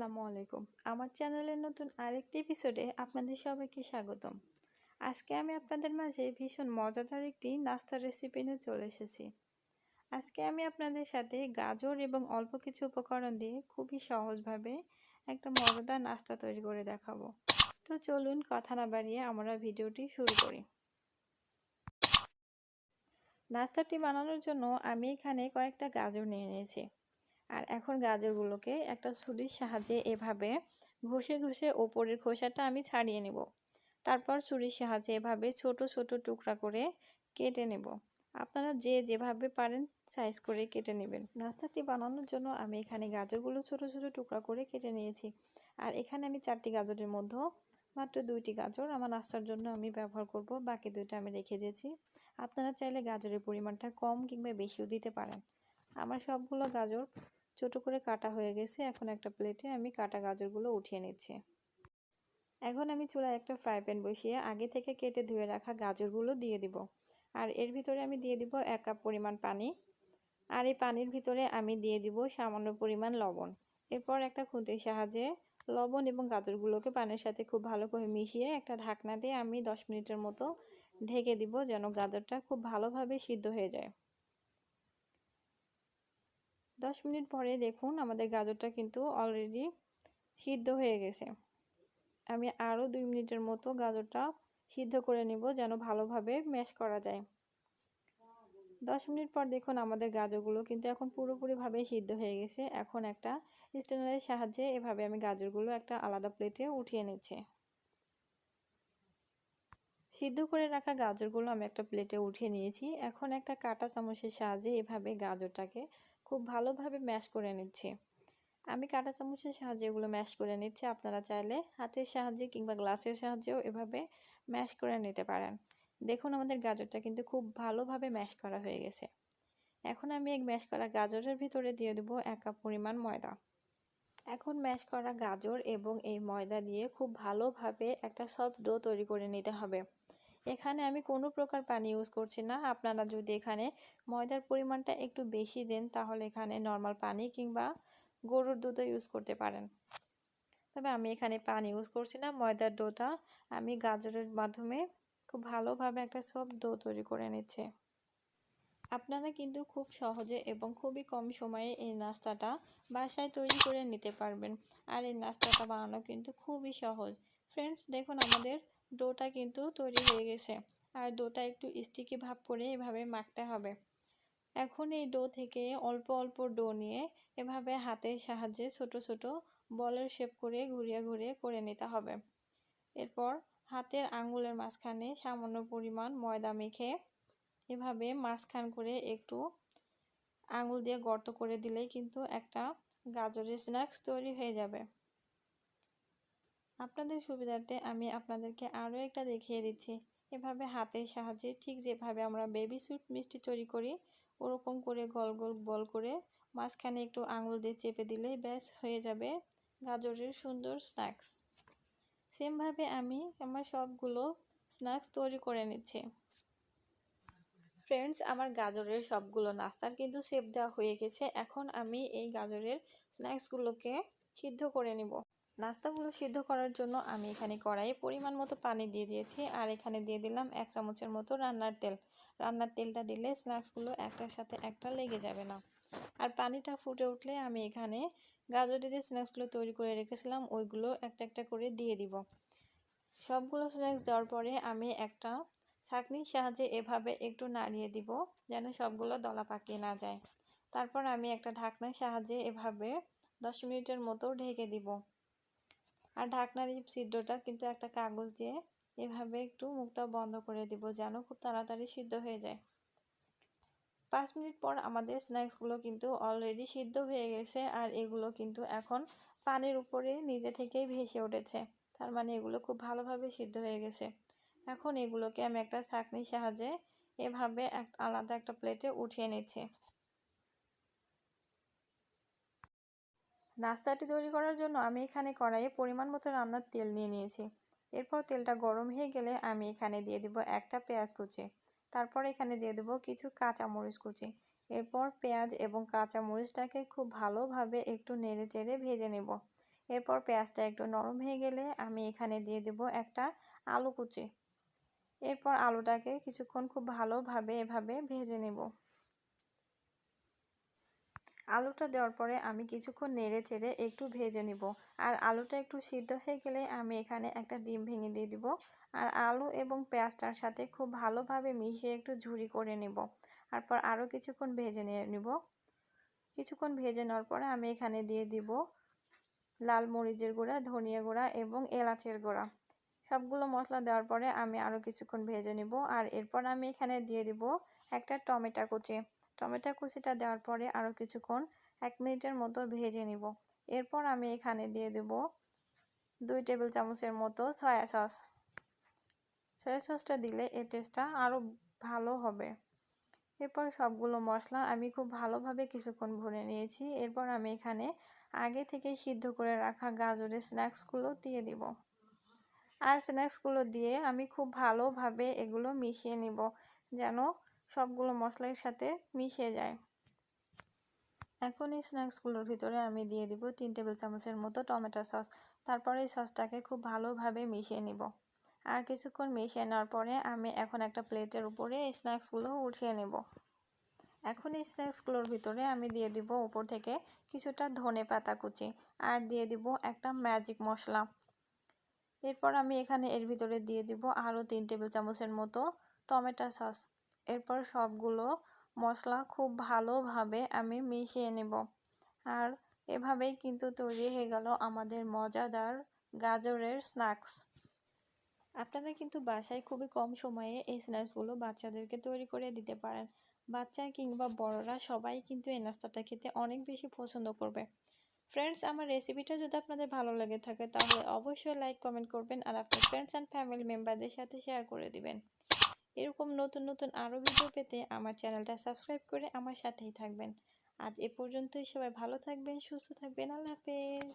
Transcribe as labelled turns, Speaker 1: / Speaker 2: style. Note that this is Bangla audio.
Speaker 1: আসসালামু আলাইকুম। আমার চ্যানেলের নতুন আরেকটি এপিসোডে আপনাদের সবাইকে স্বাগতম। আজকে আমি আপনাদের মাঝে ভীষণ মজাদার একটি নাস্তার রেসিপি নিয়ে চলে এসেছি। আজকে আমি আপনাদের সাথে গাজর এবং অল্প কিছু উপকরণ দিয়ে খুবই সহজভাবে একটা মজাদার নাস্তা তৈরি করে দেখাবো। তো চলুন কথা না বাড়িয়ে আমরা ভিডিওটি শুরু করি। নাস্তাটি বানানোর জন্য আমি এখানে কয়েকটা গাজর নিয়ে নিয়েছি। আর এখন গাজরগুলোকে একটা ছুরির সাহায্যে এভাবে ঘষে ঘষে ওপরের খোসাটা আমি ছাড়িয়ে নেব। তারপর ছুরির সাহায্যে এভাবে ছোট ছোট টুকরা করে কেটে নেব। আপনারা যেভাবে পারেন সাইজ করে কেটে নেবেন। নাস্তাটি বানানোর জন্য আমি এখানে গাজরগুলো ছোট ছোট টুকরা করে কেটে নিয়েছি। আর এখানে আমি 4টি গাজরের মধ্যে মাত্র 2টি গাজর আমার নাস্তার জন্য আমি ব্যবহার করব, বাকি 2টা আমি রেখে দিয়েছি। আপনারা চাইলে গাজরের পরিমাণটা কম কিংবা বেশিও দিতে পারেন। আমার সবগুলো গাজর ছোট করে কাটা হয়ে গেছে। এখন একটা প্লেটে আমি কাটা গাজরগুলো উঠিয়ে নিচ্ছি। এখন আমি চুলায় একটা ফ্রাই প্যান বসিয়ে আগে থেকে কেটে ধুয়ে রাখা গাজরগুলো দিয়ে দিব। আর এর ভিতরে আমি দিয়ে দিব 1 কাপ পরিমাণ পানি। আর এই পানির ভিতরে আমি দিয়ে দিব সামান্য পরিমাণ লবণ। এরপর একটা খুন্তির সাহায্যে লবণ এবং গাজরগুলোকে পানির সাথে খুব ভালো করে মিশিয়ে একটা ঢাকনা দিয়ে আমি 10 মিনিটের মতো ঢেকে দিব, যেন গাজরটা খুব ভালোভাবে সিদ্ধ হয়ে যায়। 10 মিনিট পরে দেখুন আমাদের গাজরটা কিন্তু অলরেডি সিদ্ধ হয়ে গেছে। আমি আরও 2 মিনিটের মতো গাজরটা সিদ্ধ করে নেব, যেন ভালোভাবে ম্যাশ করা যায়। 10 মিনিট পর দেখুন আমাদের গাজরগুলো কিন্তু এখন পুরোপুরিভাবে সিদ্ধ হয়ে গেছে। এখন একটা স্ট্রেনারের সাহায্যে এভাবে আমি গাজরগুলো একটা আলাদা প্লেটে উঠিয়ে নিচ্ছি। সিদ্ধ করে রাখা গাজরগুলো আমি একটা প্লেটে উঠিয়ে নিয়েছি। এখন একটা কাঁটা চামচের সাহায্যে এভাবে গাজরটাকে খুব ভালোভাবে ম্যাশ করে নিচ্ছি। আমি কাঁটা চামচের সাহায্যে এগুলো ম্যাশ করে নিচ্ছি। আপনারা চাইলে হাতের সাহায্যে কিংবা গ্লাসের সাহায্যেও এভাবে ম্যাশ করে নিতে পারেন। দেখুন আমাদের গাজরটা কিন্তু খুব ভালোভাবে ম্যাশ করা হয়ে গেছে। এখন আমি এই ম্যাশ করা গাজরের ভিতরে দিয়ে দেবো 1 কাপ পরিমাণ ময়দা। এখন ম্যাশ করা গাজর এবং এই ময়দা দিয়ে খুব ভালোভাবে একটা সফট ডো তৈরি করে নিতে হবে। এখানে আমি কোনো প্রকার পানি ইউজ করছি না। আপনারা যদি এখানে ময়দার পরিমাণটা একটু বেশি দেন তাহলে এখানে নর্মাল পানি কিংবা গরুর দুধও ইউজ করতে পারেন। তবে আমি এখানে পানি ইউজ করছি না। ময়দার ডোটা আমি গাজরের মাধ্যমে খুব ভালোভাবে একটা সফট ডো তৈরি করে নিচ্ছি। আপনারা কিন্তু খুব সহজে এবং খুবই কম সময়ে এই নাস্তাটা বাসায় তৈরি করে নিতে পারবেন। আর এই নাস্তাটা বানানো কিন্তু খুবই সহজ। ফ্রেন্ডস, দেখুন আমাদের ডোটা কিন্তু তৈরি হয়ে গেছে। আর ডোটা একটু স্টিকি ভাব করে এভাবে মাখতে হবে। এখন এই ডো থেকে অল্প অল্প ডো নিয়ে এভাবে হাতের সাহায্যে ছোট ছোট বলের শেপ করে ঘুরিয়ে ঘুরিয়ে করে নিতে হবে। এরপর হাতের আঙ্গুলের মাঝখানে সামান্য পরিমাণ ময়দা মেখে এভাবে মাঝখান করে একটু আঙুল দিয়ে গর্ত করে দিলেই কিন্তু একটা গাজরের স্ন্যাক্স তৈরি হয়ে যাবে। আপনাদের সুবিধার্থে আমি আপনাদেরকে আরও একটা দেখিয়ে দিচ্ছি। এভাবে হাতের সাহায্যে ঠিক যেভাবে আমরা বেবি সুইট মিষ্টি তৈরি করি ওরকম করে গোল গোল বল করে মাঝখানে একটু আঙুল দিয়ে চেপে দিলেই ব্যাস হয়ে যাবে গাজরের সুন্দর স্ন্যাক্স। সেমভাবে আমি আমার সবগুলো স্ন্যাক্স তৈরি করে নিচ্ছি। ফ্রেন্ডস, আমার গাজরের সবগুলো নাস্তার কিন্তু শেপ দেওয়া হয়ে গেছে। এখন আমি এই গাজরের স্ন্যাক্সগুলোকে সিদ্ধ করে নিব। নাস্তাগুলো সিদ্ধ করার জন্য আমি এখানে কড়াইয়ে পরিমাণ মতো পানি দিয়ে দিয়েছি। আর এখানে দিয়ে দিলাম 1 চামচের মতো রান্নার তেল। রান্নার তেলটা দিলে স্ন্যাক্সগুলো একটার সাথে একটা লেগে যাবে না। আর পানিটা ফুটে উঠলে আমি এখানে গাজরের যে স্ন্যাক্সগুলো তৈরি করে রেখেছিলাম ওইগুলো একটা একটা করে দিয়ে দিব। সবগুলো স্ন্যাক্স দেওয়ার পরে আমি একটা ছাঁকনির সাহায্যে এভাবে একটু নাড়িয়ে দিব, যেন সবগুলো দলা পাকিয়ে না যায়। তারপর আমি একটা ঢাকনার সাহায্যে এভাবে 10 মিনিটের মতো ঢেকে দিব। আর ঢাকনার এই ছিদ্রটা কিন্তু একটা কাগজ দিয়ে এভাবে একটু মুখটা বন্ধ করে দিব, যেন খুব তাড়াতাড়ি সিদ্ধ হয়ে যায়। 5 মিনিট পর আমাদের স্ন্যাক্সগুলো কিন্তু অলরেডি সিদ্ধ হয়ে গেছে। আর এগুলো কিন্তু এখন পানির উপরে নিজে থেকেই ভেসে উঠেছে, তার মানে এগুলো খুব ভালোভাবে সিদ্ধ হয়ে গেছে। এখন এগুলোকে আমি একটা ছাঁকনির সাহায্যে এভাবে আলাদা একটা প্লেটে উঠিয়ে নিচ্ছি। নাস্তাটি তৈরি করার জন্য আমি এখানে কড়াইয়ে পরিমাণ মতো রান্নার তেল নিয়ে নিয়েছি। এরপর তেলটা গরম হয়ে গেলে আমি এখানে দিয়ে দিব একটা পেঁয়াজ কুচি। তারপর এখানে দিয়ে দেব কিছু কাঁচামরিচ কুচি। এরপর পেঁয়াজ এবং কাঁচামরিচটাকে খুব ভালোভাবে একটু নেড়ে চেড়ে ভেজে নেব। এরপর পেঁয়াজটা একটু নরম হয়ে গেলে আমি এখানে দিয়ে দেব একটা আলু কুচি। এরপর আলুটাকে কিছুক্ষণ খুব ভালোভাবে এভাবে ভেজে নেব। আলুটা দেওয়ার পরে আমি কিছুক্ষণ নেড়ে চেড়ে একটু ভেজে নিব। আর আলুটা একটু সিদ্ধ হয়ে গেলে আমি এখানে একটা ডিম ভেঙে দিয়ে দিব। আর আলু এবং পেঁয়াজটার সাথে খুব ভালোভাবে মিশিয়ে একটু ঝুরি করে নেব। তারপর আরও কিছুক্ষণ ভেজে নিব। কিছুক্ষণ ভেজে নেওয়ার পরে আমি এখানে দিয়ে দিব লাল মরিচের গুঁড়া, ধনিয়া গুঁড়া এবং এলাচের গুঁড়া। সবগুলো মশলা দেওয়ার পরে আমি আরও কিছুক্ষণ ভেজে নেব। আর এরপর আমি এখানে দিয়ে দিব একটা টমেটো কুচি। টমেটো কুচিটা দেওয়ার পরে আরও কিছুক্ষণ 1 মিনিটের মতো ভেজে নিব। এরপর আমি এখানে দিয়ে দেব 2 টেবিল চামচের মতো সয়া সস। সয়া সসটা দিলে এর টেস্টটা আরও ভালো হবে। এরপর সবগুলো মশলা আমি খুব ভালোভাবে কিছুক্ষণ ভুনে নিয়েছি। এরপর আমি এখানে আগে থেকে সিদ্ধ করে রাখা গাজরের স্ন্যাক্সগুলো দিয়ে দিব। আর স্ন্যাক্সগুলো দিয়ে আমি খুব ভালোভাবে এগুলো মিশিয়ে নিব, যেন সবগুলো মশলার সাথে মিশে যায়। এখন এই স্ন্যাক্সগুলোর ভিতরে আমি দিয়ে দিব 3 টেবিল চামচের মতো টমেটো সস। তারপরে এই সসটাকে খুব ভালোভাবে মিশিয়ে নিব। আর কিছুক্ষণ মিশিয়ে নেওয়ার পরে আমি এখন একটা প্লেটের উপরে এই স্ন্যাক্সগুলো উঠিয়ে নেব। এখন এই স্ন্যাক্সগুলোর ভিতরে আমি দিয়ে দিব উপর থেকে কিছুটা ধনেপাতা কুচি আর দিয়ে দিব একটা ম্যাজিক মশলা। এরপর আমি এখানে এর ভিতরে দিয়ে দিব আরও 3 টেবিল চামচের মতো টমেটো সস। এরপর সবগুলো মশলা খুব ভালোভাবে আমি মিশিয়ে নেব। আর এভাবেই কিন্তু তৈরি হয়ে গেল আমাদের মজাদার গাজরের স্ন্যাক্স। আপনারা কিন্তু বাসায় খুবই কম সময়ে এই স্ন্যাক্সগুলো বাচ্চাদেরকে তৈরি করে দিতে পারেন। বাচ্চা কিংবা বড়রা সবাই কিন্তু এই নাস্তাটা খেতে অনেক বেশি পছন্দ করবে। ফ্রেন্ডস, আমার রেসিপিটা যদি আপনাদের ভালো লেগে থাকে তাহলে অবশ্যই লাইক কমেন্ট করবেন আর আপনার ফ্রেন্ডস অ্যান্ড ফ্যামিলি মেম্বারদের সাথে শেয়ার করে দিবেন। এরকম নতুন নতুন আরও ভিডিও পেতে আমার চ্যানেলটা সাবস্ক্রাইব করে আমার সাথেই থাকবেন। আজ এ পর্যন্তই। সবাই ভালো থাকবেন, সুস্থ থাকবেন। আল্লাহ হাফেজ।